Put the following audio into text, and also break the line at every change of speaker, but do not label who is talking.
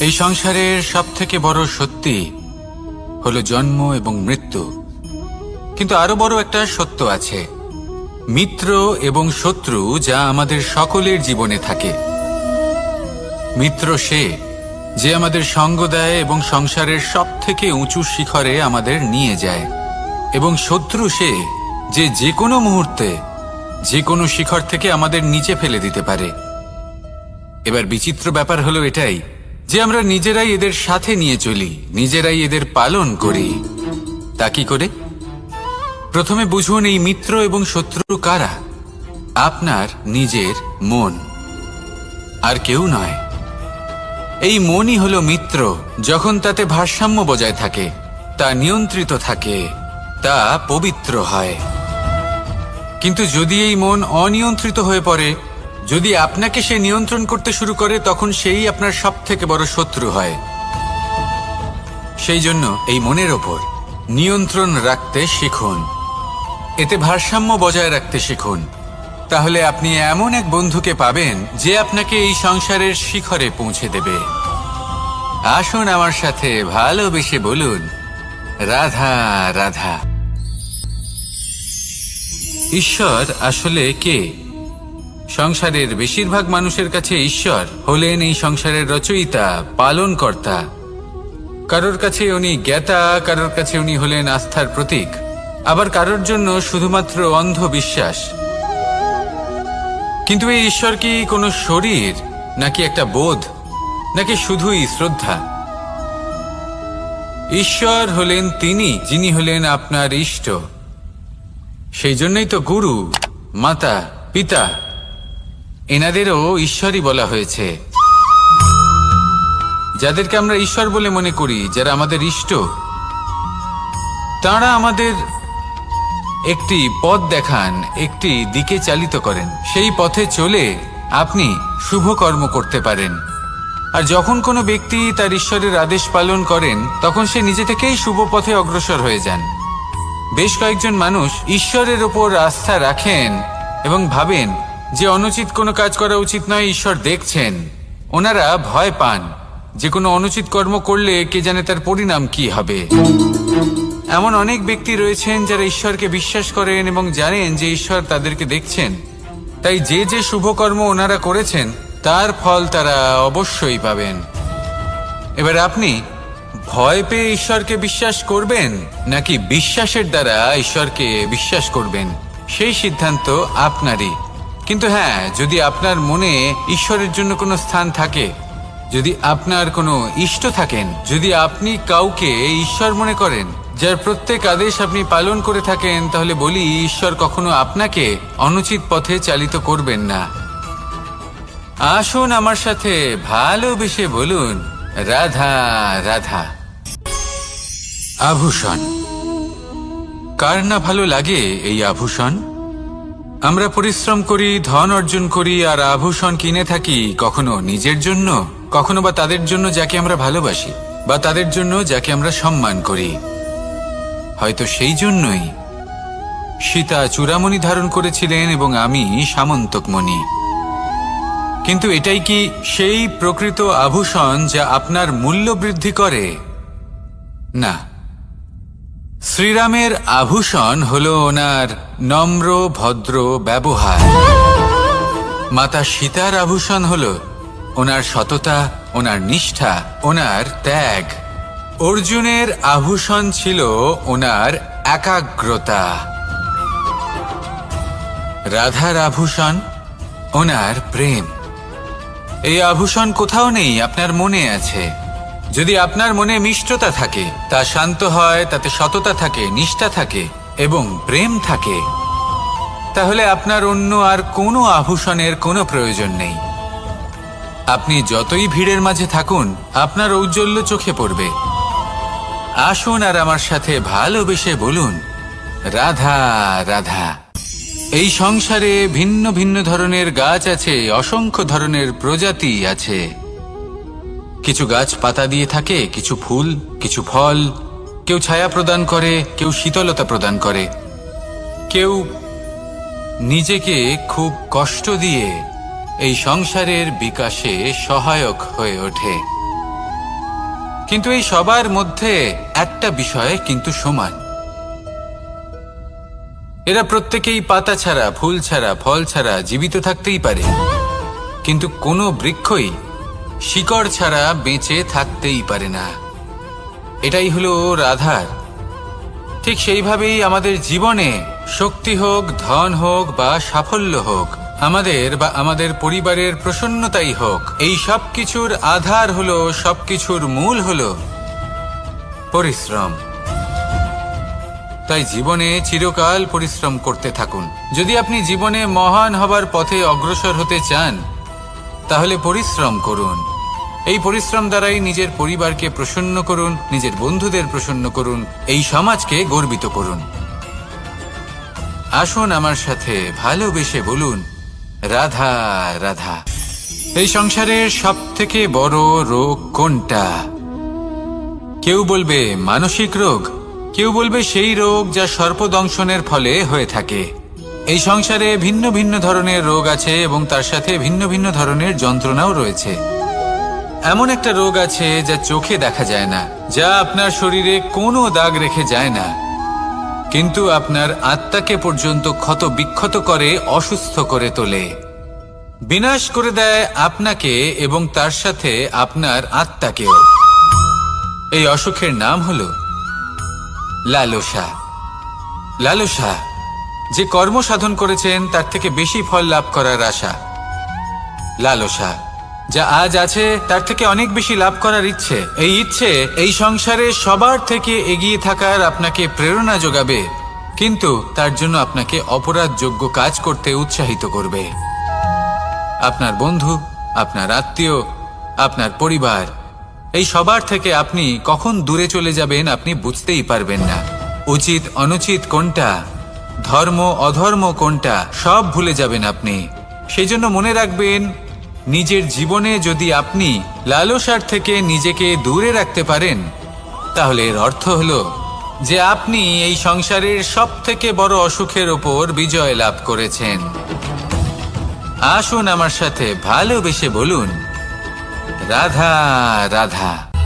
এই সংসারের সবথেকে বড় সত্যি হলো জন্ম এবং মৃত্যু। কিন্তু আরো বড় একটা সত্য আছে, মিত্র এবং শত্রু, যা আমাদের সকলের জীবনে থাকে। মিত্র সে যে আমাদের সঙ্গ দেয় এবং সংসারের সবথেকে উঁচু শিখরে আমাদের নিয়ে যায়, এবং শত্রু সে যে যে কোনো মুহূর্তে যে কোনো শিখর থেকে আমাদের নিচে ফেলে দিতে পারে। এবার বিচিত্র ব্যাপার হলো এটাই যে আমরা নিজেরাই এদের সাথে নিয়ে চলি, নিজেরাই এদের পালন করি। তা কি করে? প্রথমে বুঝুন এই মিত্র এবং শত্রু কারা। আপনার নিজের মন, আর কেউ নয়। এই মনই হলো মিত্র যখন তাতে ভারসাম্য বজায় থাকে, তা নিয়ন্ত্রিত থাকে, তা পবিত্র হয়। কিন্তু যদি এই মন অনিয়ন্ত্রিত হয়ে পড়ে, যদি আপনাকে সে নিয়ন্ত্রণ করতে শুরু করে, তখন সেই আপনার সবথেকে বড় শত্রু হয়। সেই জন্য এই মনের ওপর নিয়ন্ত্রণ রাখতে শিখুন, এতে ভারসাম্য বজায় রাখতে শিখুন। তাহলে আপনি এমন এক বন্ধুকে পাবেন যে আপনাকে এই সংসারের শিখরে পৌঁছে দেবে। আসুন আমার সাথে ভালোবেসে বলুন, রাধা রাধা। ঈশ্বর আসলে কে? সংসারের বেশিরভাগ মানুষের কাছে ঈশ্বর হলেন এই সংসারের রচয়িতা, পালনকর্তা। কারোর কাছে উনি জ্ঞাতা, কারোর কাছে উনি হলেন আস্থার প্রতীক, আবার কারোর জন্য শুধুমাত্র অন্ধ বিশ্বাস। কিন্তু এই ঈশ্বর কি কোনো শরীর, নাকি একটা বোধ, নাকি শুধুই শ্রদ্ধা? ঈশ্বর হলেন তিনি যিনি হলেন আপনার ইষ্ট। সেই জন্যই তো গুরু, মাতা, পিতা এনাদেরও ঈশ্বরই বলা হয়েছে। যাদেরকে আমরা ঈশ্বর বলে মনে করি, যারা আমাদের ইষ্ট, তাঁরা আমাদের একটি পথ দেখান, একটি দিকে চালিত করেন। সেই পথে চলে আপনি শুভ কর্ম করতে পারেন। আর যখন কোনো ব্যক্তি তার ঈশ্বরের আদেশ পালন করেন, তখন সে নিজে থেকেই শুভ পথে অগ্রসর হয়ে যান। বেশ কয়েকজন মানুষ ঈশ্বরের ওপর আস্থা রাখেন এবং ভাবেন যে অনুচিত কোনো কাজ করা উচিত নয়, ঈশ্বর দেখছেন। ওনারা ভয় পান যে কোনো অনুচিত কর্ম করলে কে জানে তার পরিণাম কি হবে। এমন অনেক ব্যক্তি রয়েছেন যারা ঈশ্বরকে বিশ্বাস করেন এবং জানেন যে ঈশ্বর তাদেরকে দেখছেন, তাই যে যে শুভ কর্ম ওনারা করেছেন তার ফল তারা অবশ্যই পাবেন। এবার আপনি ভয় পেয়ে ঈশ্বরকে বিশ্বাস করবেন, নাকি বিশ্বাসের দ্বারা ঈশ্বরকে বিশ্বাস করবেন, সেই সিদ্ধান্ত আপনারই। কিন্তু হ্যাঁ, যদি আপনার মনে ঈশ্বরের জন্য কোনো স্থান থাকে, যদি আপনার কোনো ইষ্ট থাকেন, যদি আপনি কাউকে ঈশ্বর মনে করেন, যার প্রত্যেক আদেশ আপনি পালন করে থাকেন, তাহলে বলি, ঈশ্বর কখনো আপনাকে অনুচিত পথে চালিত করবেন না। আসুন আমার সাথে ভালোবেসে বলুন, রাধা রাধা। আভূষণ। কার না ভালো লাগে এই আভূষণ? আমরা পরিশ্রম করি, ধন অর্জন করি, আর আভূষণ কিনে থাকি, কখনো নিজের জন্য, কখনো বা তাদের জন্য যাকে আমরা ভালোবাসি, বা তাদের জন্য যাকে আমরা সম্মান করি। হয়তো সেই জন্যই সীতা চূড়ামণি ধারণ করেছিলেন এবং আমি সামন্তকমণি। কিন্তু এটাই কি সেই প্রকৃত আভূষণ যা আপনার মূল্য বৃদ্ধি করে? না। শ্রীরামের আভূষণ হলো ওনার নম্র ভদ্র ব্যবহার। মাতা সীতার আভূষণ হলো ওনার সততা, ওনার নিষ্ঠা, ওনার ত্যাগ। অর্জুনের আভূষণ ছিল ওনার একাগ্রতা। রাধার আভূষণ ওনার প্রেম। এই আভূষণ কোথাও নেই, আপনার মনে আছে। যদি আপনার মনে মিষ্টতা থাকে, তা শান্ত হয়, তাতে সততা থাকে, নিষ্ঠা থাকে এবং প্রেম থাকে, তাহলে আপনার অন্য আর কোনো আভূষণের কোনো প্রয়োজন নেই। আপনি যতই ভিড়ের মাঝে থাকুন, আপনার ঔজ্জ্বল্য চোখে পড়বে। আসুন আর আমার সাথে ভালোবেসে বলুন, রাধা রাধা। এই সংসারে ভিন্ন ভিন্ন ধরনের গাছ আছে, অসংখ্য ধরনের প্রজাতি আছে। কিছু গাছ পাতা দিয়ে থাকে, কিছু ফুল, কিছু ফল। কেউ ছায়া প্রদান করে, কেউ শীতলতা প্রদান করে, কেউ নিজেকে খুব কষ্ট দিয়ে এই সংসারের বিকাশে সহায়ক হয়ে ওঠে। কিন্তু এই সবার মধ্যে একটা বিষয় কিন্তু সমান। এরা প্রত্যেকেই পাতা ছাড়া, ফুল ছাড়া, ফল ছাড়া জীবিত থাকতেই পারে, কিন্তু কোনো বৃক্ষই শিকড় ছাড়া বেঁচে থাকতেই পারে না। এটাই হলো রাধার। ঠিক সেইভাবেই আমাদের জীবনে শক্তি হোক, ধন হোক বা সাফল্য হোক, আমাদের বা আমাদের পরিবারের প্রসন্নতাই হোক, এই সব কিছুর আধার হলো, সবকিছুর মূল হলো পরিশ্রম। তাই জীবনে চিরকাল পরিশ্রম করতে থাকুন। যদি আপনি জীবনে মহান হবার পথে অগ্রসর হতে চান, তাহলে পরিশ্রম করুন। এই পরিশ্রম দ্বারাই নিজের পরিবারকে প্রসন্ন করুন, নিজের বন্ধুদের প্রসন্ন করুন, এই সমাজকে গর্বিত করুন। আসুন আমার সাথে ভালোবেসে বলুন, রাধা রাধা। এই সংসারের সব থেকে বড় রোগ কোনটা? কেউ বলবে মানসিক রোগ, কেউ বলবে সেই রোগ যা সর্পদংশনের ফলে হয়ে থাকে। এই সংসারে ভিন্ন ভিন্ন ধরনের রোগ আছে এবং তার সাথে ভিন্ন ভিন্ন ধরনের যন্ত্রণাও রয়েছে। এমন একটা রোগ আছে যা চোখে দেখা যায় না, যা আপনার শরীরে কোনো দাগ রেখে যায় না, কিন্তু আপনার আত্মাকে পর্যন্ত ক্ষত বিক্ষত করে, অসুস্থ করে তোলে, বিনাশ করে দেয় আপনাকে এবং তার সাথে আপনার আত্মাকেও। এই অসুখের নাম হলো লালসা। লালসা, যে কর্ম সাধন করেছেন তার থেকে বেশি ফল লাভ করার আশা। লালসা, যা আজ আছে তার থেকে অনেক বেশি লাভ করার ইচ্ছে। এই ইচ্ছে এই সংসারে সবার থেকে এগিয়ে থাকার আপনাকে প্রেরণা যোগাবে, কিন্তু তার জন্য আপনাকে অপরাধযোগ্য কাজ করতে উৎসাহিত করবে। আপনার বন্ধু, আপনার আত্মীয়, আপনার পরিবার, এই সবার থেকে আপনি কখন দূরে চলে যাবেন আপনি বুঝতেই পারবেন না। উচিত অনুচিত কোনটা, ধর্ম অধর্ম কোনটা, সব ভুলে যাবেন আপনি। সেই জন্য মনে রাখবেন, নিজের জীবনে যদি আপনি লালসার থেকে নিজেকে দূরে রাখতে পারেন, তাহলে এর অর্থ হলো যে আপনি এই সংসারের সব থেকে বড় অসুখের ওপর বিজয় লাভ করেছেন। আসুন আমার সাথে ভালোবেসে বলুন, রাধা রাধা।